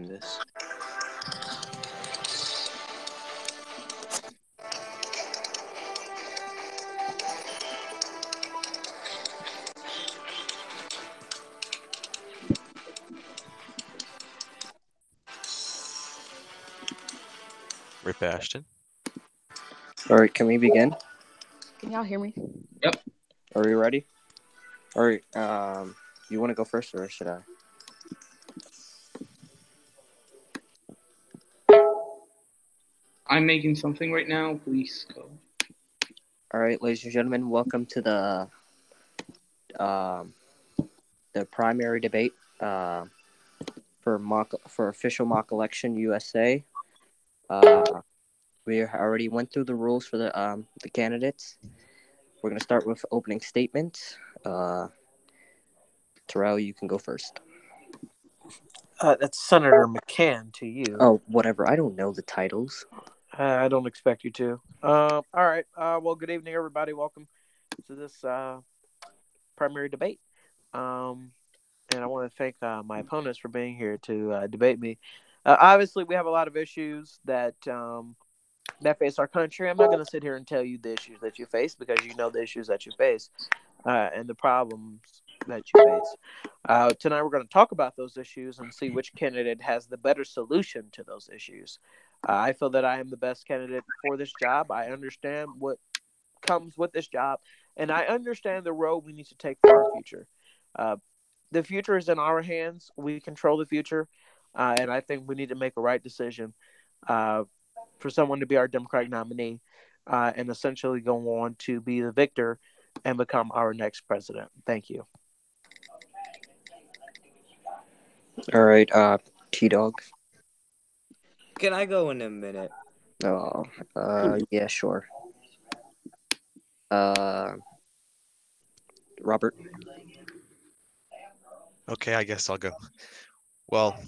this. Rip Ashton. All right, can we begin? Can y'all hear me? Yep. Are we ready? All right. You want to go first, or should I? I'm making something right now. Please go. All right, ladies and gentlemen, welcome to the primary debate for official mock election USA. We already went through the rules for the candidates. We're gonna start with opening statements. Terrell, you can go first. That's Senator McCann to you. Oh, whatever. I don't know the titles. I don't expect you to. All right. Well, good evening, everybody. Welcome to this primary debate. And I want to thank my opponents for being here to debate me. Obviously, we have a lot of issues that face our country. I'm not going to sit here and tell you the issues that you face, because you know the issues that you face and the problems that you face. Tonight, we're going to talk about those issues and see which candidate has the better solution to those issues. I feel that I am the best candidate for this job. I understand what comes with this job, and I understand the road we need to take for our future. The future is in our hands. We control the future, and I think we need to make a right decision for someone to be our Democratic nominee and essentially go on to be the victor and become our next president. Thank you. All right, T-Dog. Can I go in a minute? Oh, yeah, sure. Robert. Okay, I guess I'll go. Well,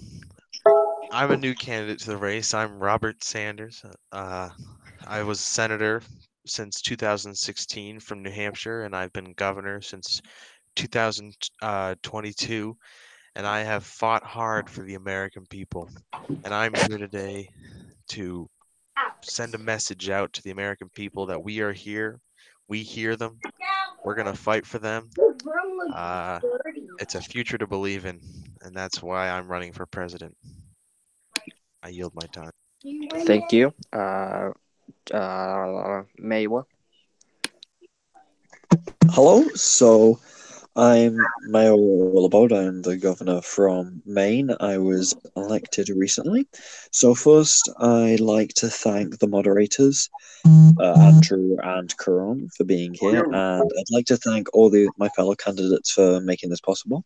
I'm a new candidate to the race. I'm Robert Sanders. I was senator since 2016 from New Hampshire, and I've been governor since 2022. And I have fought hard for the American people. And I'm here today to send a message out to the American people that we are here. We hear them. We're going to fight for them. It's a future to believe in, and that's why I'm running for president. I yield my time. Thank you. Maywa. Hello, so I'm Mayo Willabode. I'm the governor from Maine. I was elected recently. So first, I'd like to thank the moderators, Andrew and Karan, for being here, and I'd like to thank all my fellow candidates for making this possible.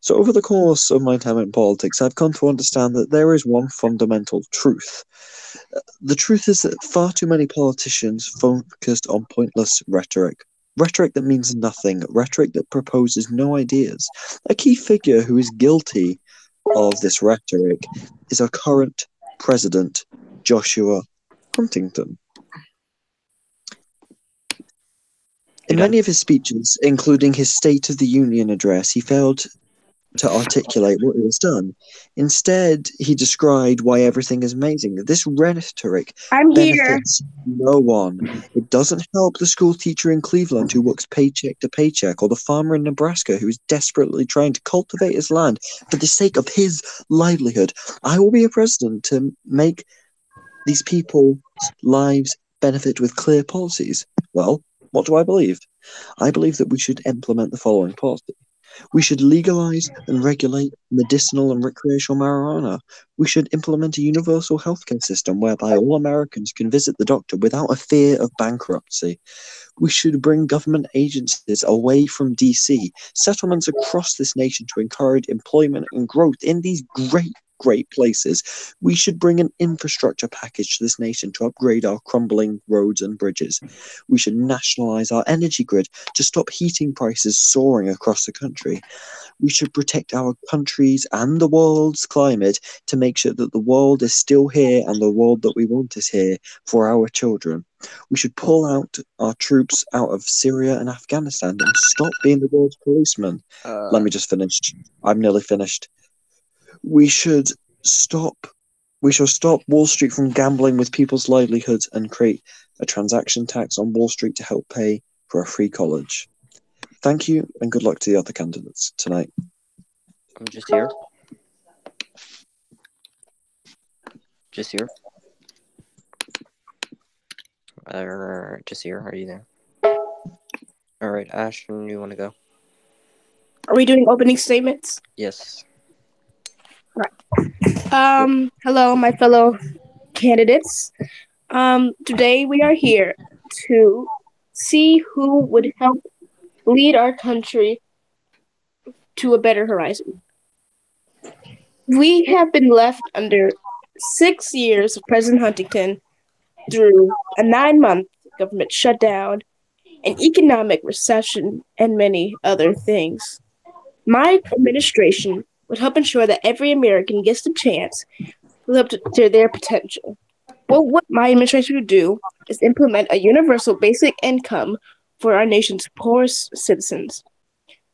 So over the course of my time in politics, I've come to understand that there is one fundamental truth. The truth is that far too many politicians focused on pointless rhetoric. Rhetoric that means nothing, rhetoric that proposes no ideas. A key figure who is guilty of this rhetoric is our current president, Joshua Huntington. In many of his speeches, including his State of the Union address, he failed to articulate what he has done. Instead, he described why everything is amazing. This rhetoric benefits no one. It doesn't help the school teacher in Cleveland who works paycheck to paycheck, or the farmer in Nebraska who is desperately trying to cultivate his land for the sake of his livelihood. I will be a president to make these people's lives benefit with clear policies. Well, what do I believe? I believe that we should implement the following policy. We should legalize and regulate medicinal and recreational marijuana. We should implement a universal healthcare system whereby all Americans can visit the doctor without a fear of bankruptcy. We should bring government agencies away from DC, settlements across this nation to encourage employment and growth in these great places. We should bring an infrastructure package to this nation to upgrade our crumbling roads and bridges. We should nationalize our energy grid to stop heating prices soaring across the country. We should protect our country's and the world's climate to make sure that the world is still here and the world that we want is here for our children. We should pull out our troops out of Syria and Afghanistan and stop being the world's policeman. Let me just finish. I'm nearly finished. We should stop Wall Street from gambling with people's livelihoods and create a transaction tax on Wall Street to help pay for a free college. Thank you, and good luck to the other candidates tonight. I'm just here. Just here. Just here. Are you there? All right, Ashton, you want to go? Are we doing opening statements? Yes. Hello, my fellow candidates. Today we are here to see who would help lead our country to a better horizon. We have been left under 6 years of President Huntington through a 9-month government shutdown, an economic recession, and many other things. My administration would help ensure that every American gets the chance to live up to their potential. Well, what my administration would do is implement a universal basic income for our nation's poorest citizens.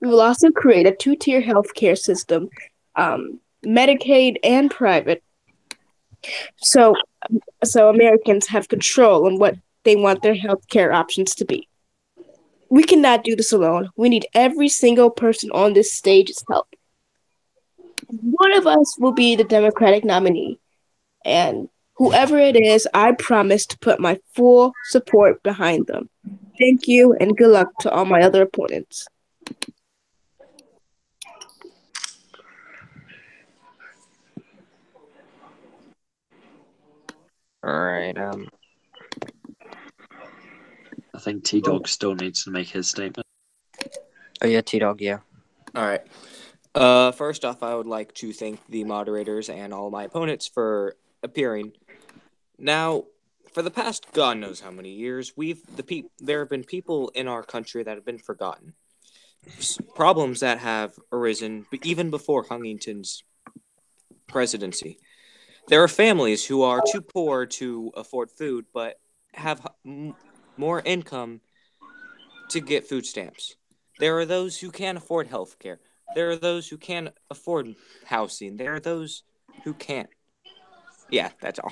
We will also create a 2-tier healthcare system, Medicaid and private, so Americans have control on what they want their healthcare options to be. We cannot do this alone. We need every single person on this stage's help. One of us will be the Democratic nominee, and whoever it is, I promise to put my full support behind them. Thank you, and good luck to all my other opponents. All right. I think T-Dog still needs to make his statement. Oh yeah, T-Dog. Yeah. All right. First off, I would like to thank the moderators and all my opponents for appearing. Now, for the past God knows how many years, there have been people in our country that have been forgotten. Problems that have arisen even before Huntington's presidency. There are families who are too poor to afford food, but have more income to get food stamps. There are those who can't afford health care. There are those who can't afford housing. There are those who can't. Yeah, that's all.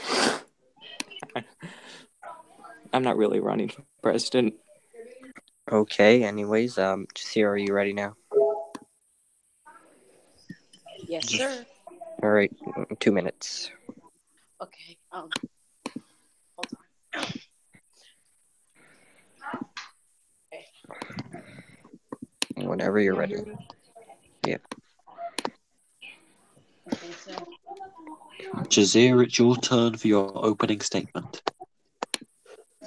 I'm not really running for president. Okay. Anyways, just here. Are you ready now? Yes, sir. All right. 2 minutes. Okay. Hold on. Whenever you're ready. Yeah. Okay, so Jazir, it's your turn for your opening statement.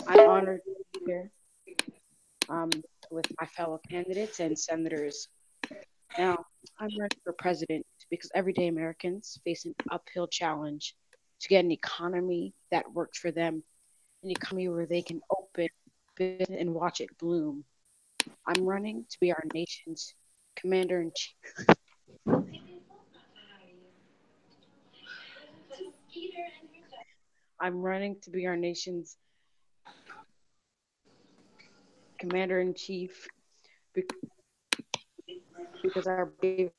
I'm honored to be here with my fellow candidates and senators. Now, I'm running for president because everyday Americans face an uphill challenge to get an economy that works for them, an economy where they can open business and watch it bloom. I'm running to be our nation's commander-in-chief. I'm running to be our nation's commander-in-chief because our babies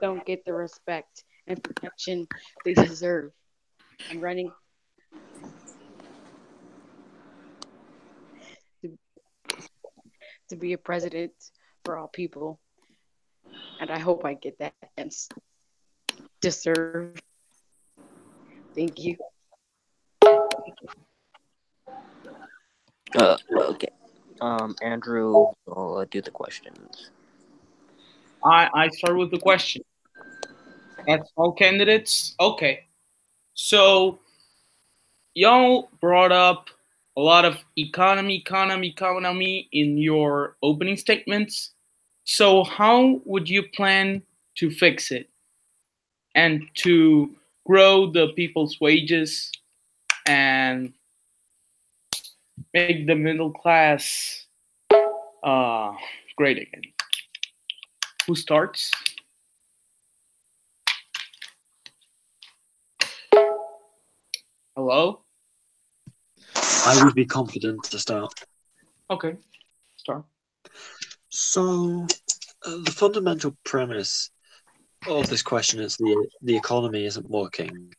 don't get the respect and protection they deserve. I'm running to be a president for all people, and I hope I get that chance to serve. Thank you. Okay. Andrew will do the questions. I start with the question. That's all candidates. Okay. So y'all brought up a lot of economy in your opening statements. So how would you plan to fix it and to grow the people's wages and make the middle class great again? Who starts? Hello? I would be confident to start. Okay, start. So, The fundamental premise of this question is the economy isn't working.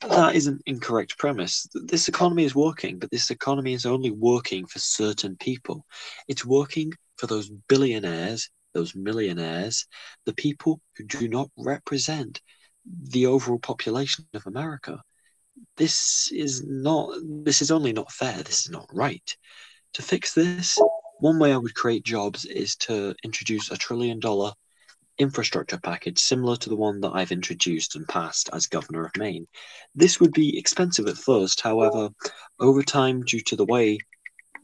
That is an incorrect premise. This economy is working, but this economy is only working for certain people. It's working for those billionaires, those millionaires, the people who do not represent the overall population of America. This is only not fair. This is not right. To fix this, one way I would create jobs is to introduce $1 trillion infrastructure package similar to the one that I've introduced and passed as governor of Maine. This would be expensive at first, however, over time, due to the way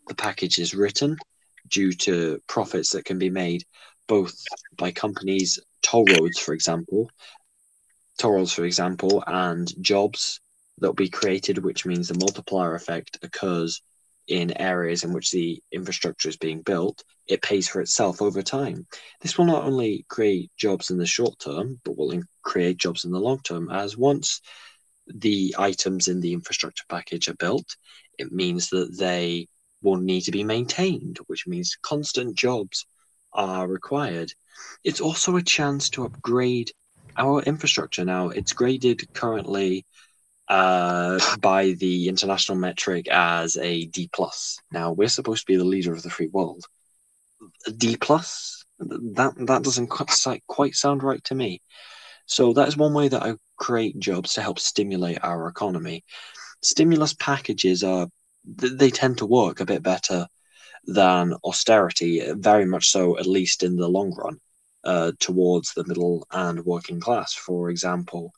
the package is written, due to profits that can be made both by companies, toll roads, for example, and jobs that will be created, which means the multiplier effect occurs in areas in which the infrastructure is being built, it pays for itself over time. This will not only create jobs in the short term, but will create jobs in the long term, as once the items in the infrastructure package are built, it means that they will need to be maintained, which means constant jobs are required. It's also a chance to upgrade our infrastructure. Now, it's graded currently by the international metric as a D+. Now, we're supposed to be the leader of the free world. A D+? That doesn't quite sound right to me. So that is one way that I create jobs to help stimulate our economy. Stimulus packages they tend to work a bit better than austerity, very much so, at least in the long run, towards the middle and working class. For example,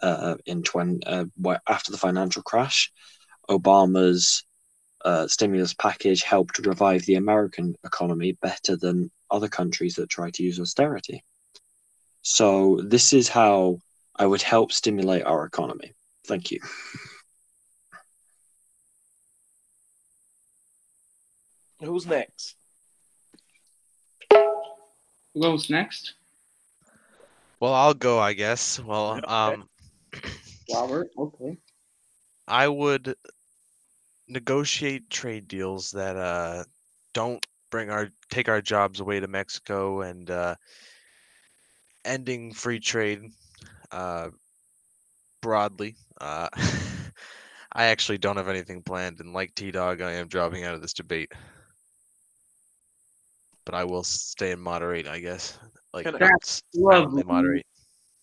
after the financial crash, Obama's stimulus package helped revive the American economy better than other countries that try to use austerity. So this is how I would help stimulate our economy. Thank you. Who's next? Who goes next? Well, I'll go, I guess. Well, Robert. Okay. I would negotiate trade deals that don't take our jobs away to Mexico, and ending free trade broadly. I actually don't have anything planned, and like T-Dog, I am dropping out of this debate. But I will stay and moderate, I guess. Like, That's lovely. Moderate.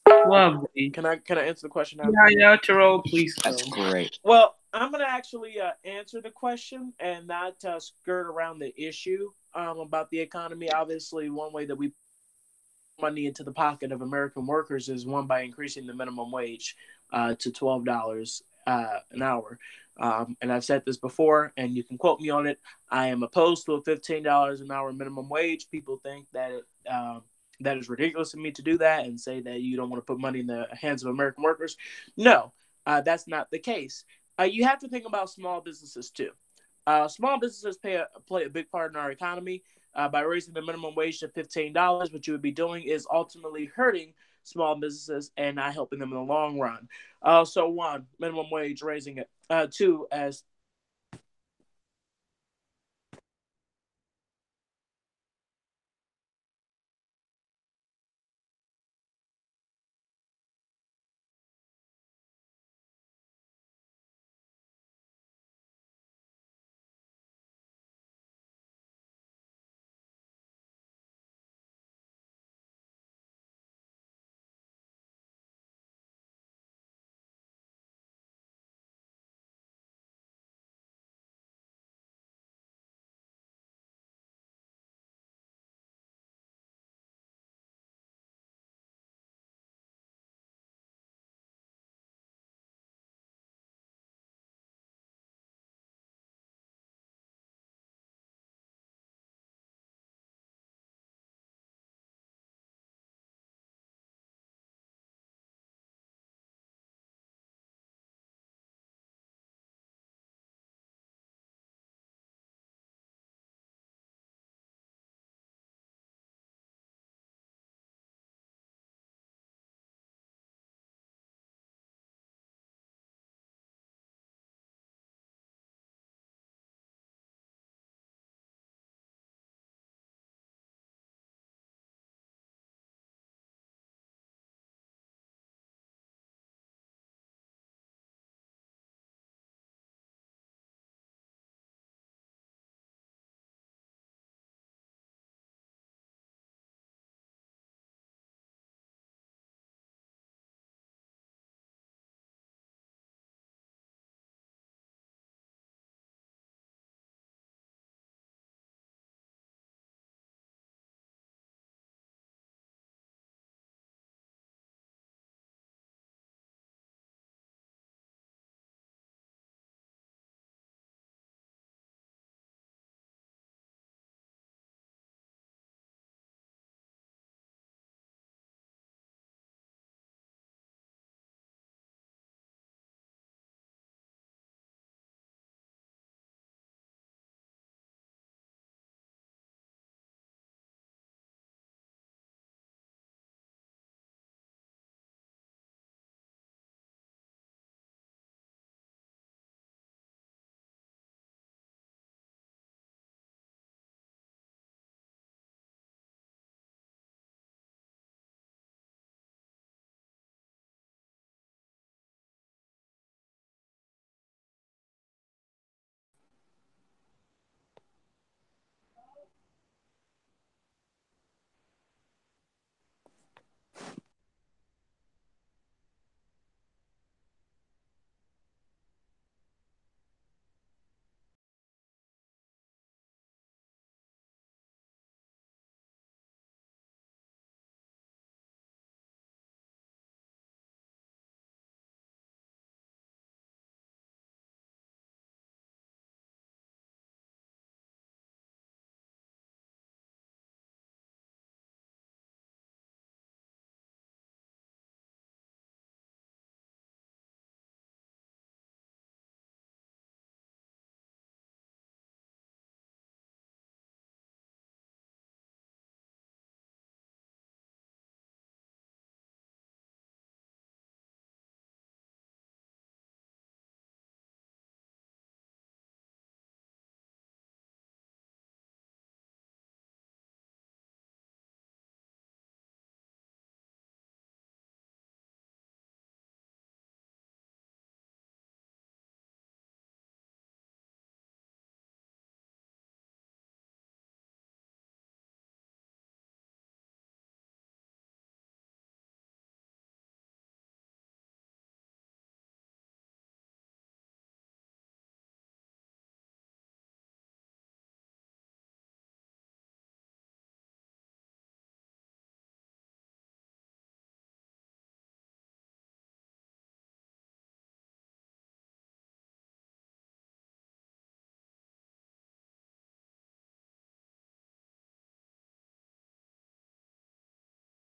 Lovely. Can I answer the question now? Yeah, Terrell, please. That's great. Well, I'm gonna actually answer the question and not skirt around the issue about the economy. Obviously, one way that we put money into the pocket of American workers is one by increasing the minimum wage to $12 an hour. And I've said this before, and you can quote me on it. I am opposed to a $15 an hour minimum wage. People think that that is ridiculous of me to do that and say that you don't want to put money in the hands of American workers. No, that's not the case. You have to think about small businesses too. Small businesses play a big part in our economy. By raising the minimum wage to $15, what you would be doing is ultimately hurting small businesses and not helping them in the long run. So one, minimum wage, raising it. Two, as